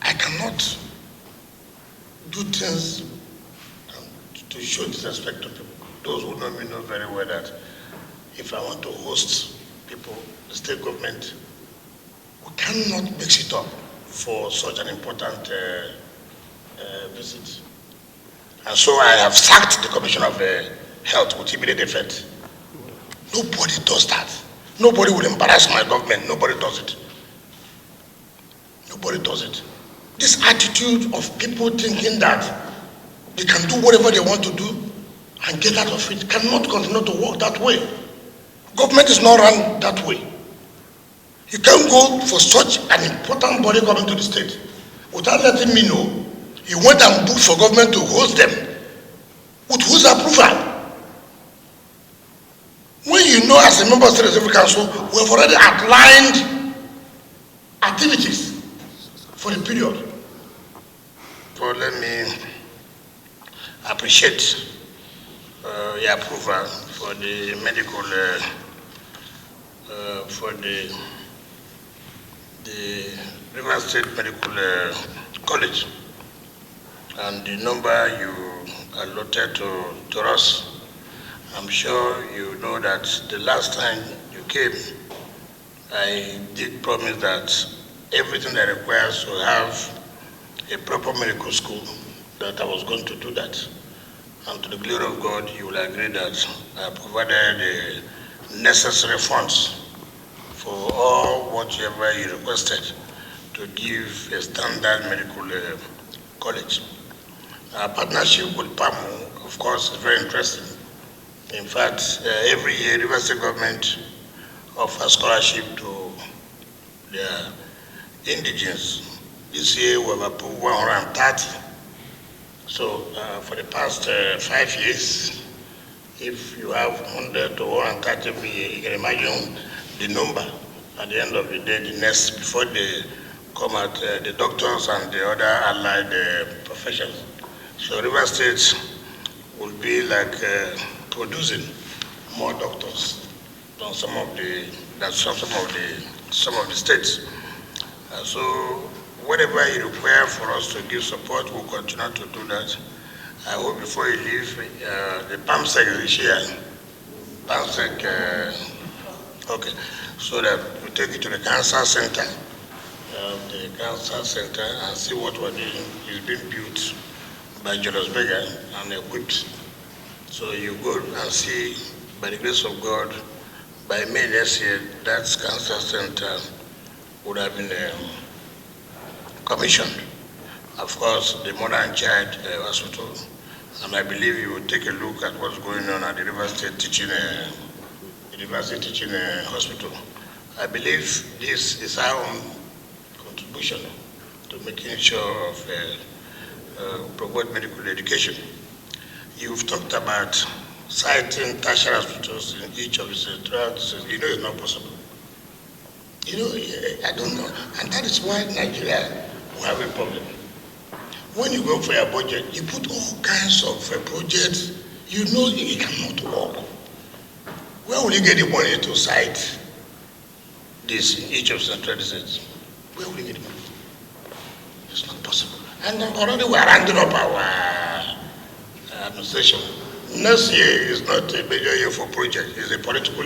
I cannot do things to show disrespect to people. Those who know me know very well that if I want to host people, the state government, we cannot mix it up for such an important visit. And so I have sacked the Commissioner of Health with immediate effect. Nobody does that. Nobody will embarrass my government. Nobody does it. Nobody does it. This attitude of people thinking that they can do whatever they want to do and get out of it cannot continue to work that way. Government is not run that way. You can't go for such an important body coming to the state without letting me know you went and booked for government to host them. With whose approval? When you know as a member of the State Executive Council, we have already outlined activities for the period. So let me appreciate your approval for the medical, for the River State Medical College, and the number you allotted to us. I'm sure you know that the last time you came, I did promise that everything that requires to have a proper medical school, that I was going to do that. And to the glory of God, you will agree that I provided the necessary funds for all whatever you requested to give a standard medical college. Our partnership with PAMU, of course, is very interesting. In fact, every year, River State government offers scholarship to their indigents. This year, we have approved 130. So, for the past 5 years, if you have 100 to 130 every year, you can imagine the number at the end of the day, the next, before they come out, the doctors and the other allied professions. So, River State will be like producing more doctors than some of the states. So whatever you require for us to give support, we'll continue to do that. I hope before you leave, the PAMSEC is here. PAMSEC, okay, so that we take it to the cancer center, and see what we're doing is being built by Julius Berger and equipped. So you go and see, by the grace of God, by May next year, that cancer center would have been commissioned. Of course, the mother and child hospital, and I believe you will take a look at what's going on at the University Teaching Hospital. I believe this is our own contribution to making sure of promote medical education. You've talked about citing tertiary hospitals in each of the states. You know it's not possible. You know, I don't know. And that is why Nigeria will have a problem. When you go for your budget, you put all kinds of projects, you know it cannot work. Where will you get the money to cite this in each of the central states? Where will you get the money? It's not possible. And already we are rounding up our administration. Next year is not a major year for project, it's a political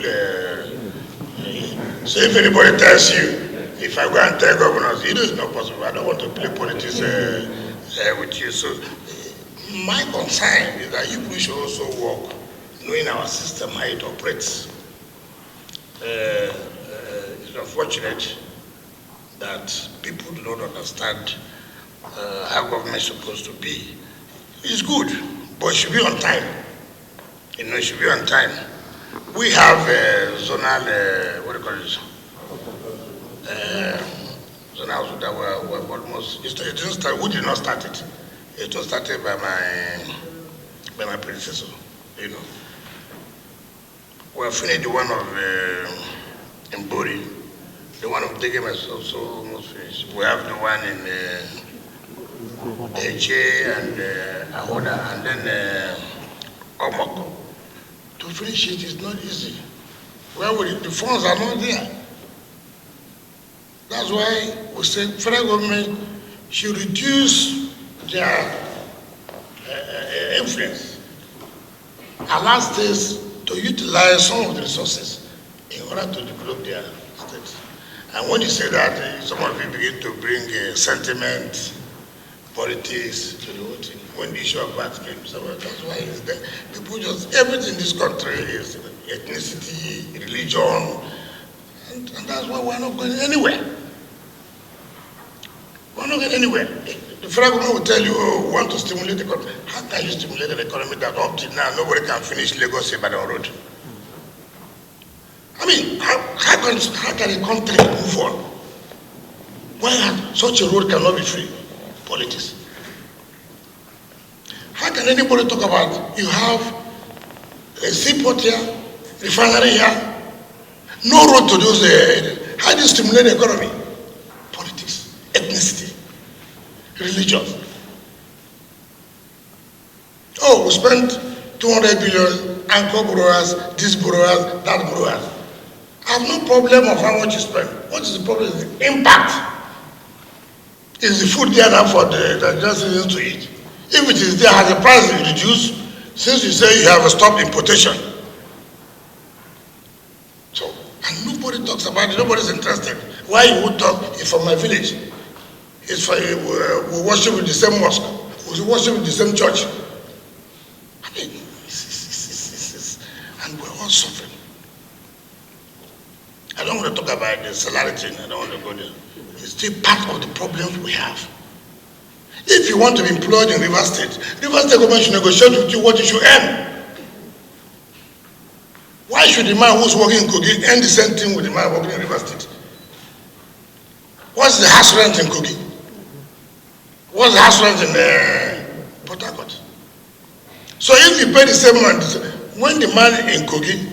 so if anybody tells you, if I go and tell governors, it is not possible, I don't want to play politics with you. So my concern is that you should also work, knowing our system, how it operates. It's unfortunate that people do not understand how government is supposed to be. It's good, but it should be on time. You know, it should be on time. We have zonal, what do you call it? Zonal that were almost, it didn't start, we did not start it. It was started by my predecessor, you know. We have finished the one of Mbori. The one of Degem is also almost finished. We have the one in Eche and Ahoda, and then Omok. To finish it is not easy. Well, the funds are not there. That's why we say federal government should reduce their influence, allow states to utilize some of the resources in order to develop their states. And when you say that, some of you begin to bring sentiment, politics to the whole thing. When the issue of VAT came, so that's why it's there. People just, everything in this country is ethnicity, religion, and that's why we're not going anywhere. We're not going anywhere. The federal government will tell you, oh, we want to stimulate the economy. How can you stimulate an economy that up till now nobody can finish Lagos-Ibadan road? I mean, how can a country move on when such a road cannot be free? Politics. How can anybody talk about you have a seaport here, refinery here, no road to those? How do you stimulate the economy? Politics, ethnicity, religion. Oh, we spent 200 billion, anchor borrowers, this borrowers, that borrowers. I have no problem of how much you spend. What is the problem? Is the impact. Is the food there now for the citizens to eat? If it is there, has the price been reduced since you say you have a stop importation? So, and nobody talks about it, nobody's interested. Why you would talk if from my village? It's for we worship with the same mosque, we worship with the same church. I mean, and we're all suffering. I don't want to talk about the salary thing, I don't want to go there. It's still part of the problems we have. If you want to be employed in River State government should negotiate with you what you should earn. Why should the man who's working in Kogi earn the same thing with the man working in River State? What's the house rent in Kogi? What's the house rent in Port Harcourt? So if you pay the same amount, when the man in Kogi,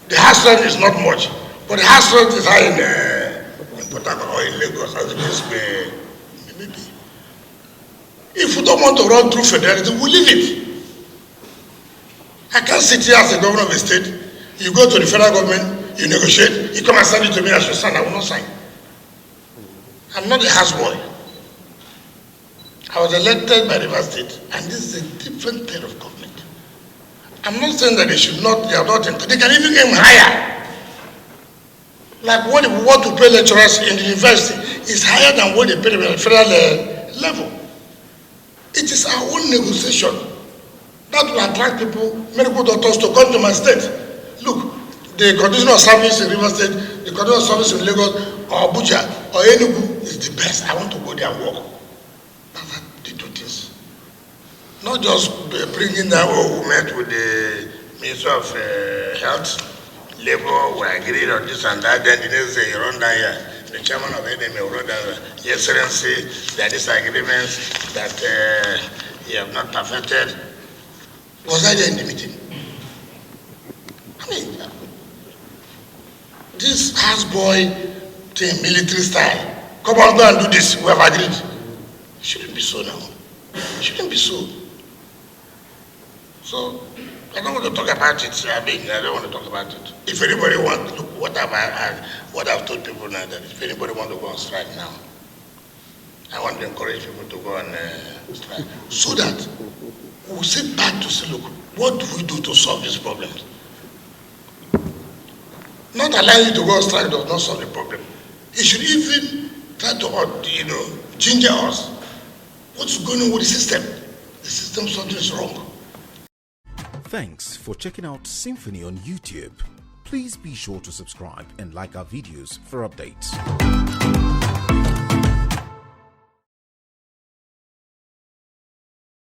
the house rent is not much, but the house rent is high in Port Harcourt or in Lagos, as the case may be. If we don't want to run through federalism, we leave it. I can't sit here as a governor of a state. You go to the federal government, you negotiate, you come and send it to me as your son, I will not sign. I'm not a houseboy. I was elected by River State, and this is a different type of government. I'm not saying that they should not, they are not, they can even aim higher. Like what to pay lecturers in the university is higher than what they pay at the federal level. It is our own negotiation that will attract people, medical doctors to come to my state. Look, the condition of service in River State, the condition of service in Lagos or Abuja or Enugu is the best. I want to go there and work. That's how they do things. Not just bringing down, oh, we met with the Minister of Health, Labor, we agreed on this and that, then the next day you run down here. The chairman of NMA will run down, Your Excellency, there are disagreements that you have not perfected. Was I there in the meeting? I mean, this houseboy thing, military style, come on, go and do this, we have agreed. It shouldn't be so now. It shouldn't be so. So, I don't want to talk about it. I don't want to talk about it. If anybody wants, look, what I've told people now, that if anybody wants to go on strike now, I want to encourage people to go on strike, so that we'll sit back to say, look, what do we do to solve these problems? Not allowing you to go on strike does not solve the problem. It should even try to, ginger us. What's going on with the system? The system, something is wrong. Thanks for checking out SYMFONI on YouTube. Please be sure to subscribe and like our videos for updates.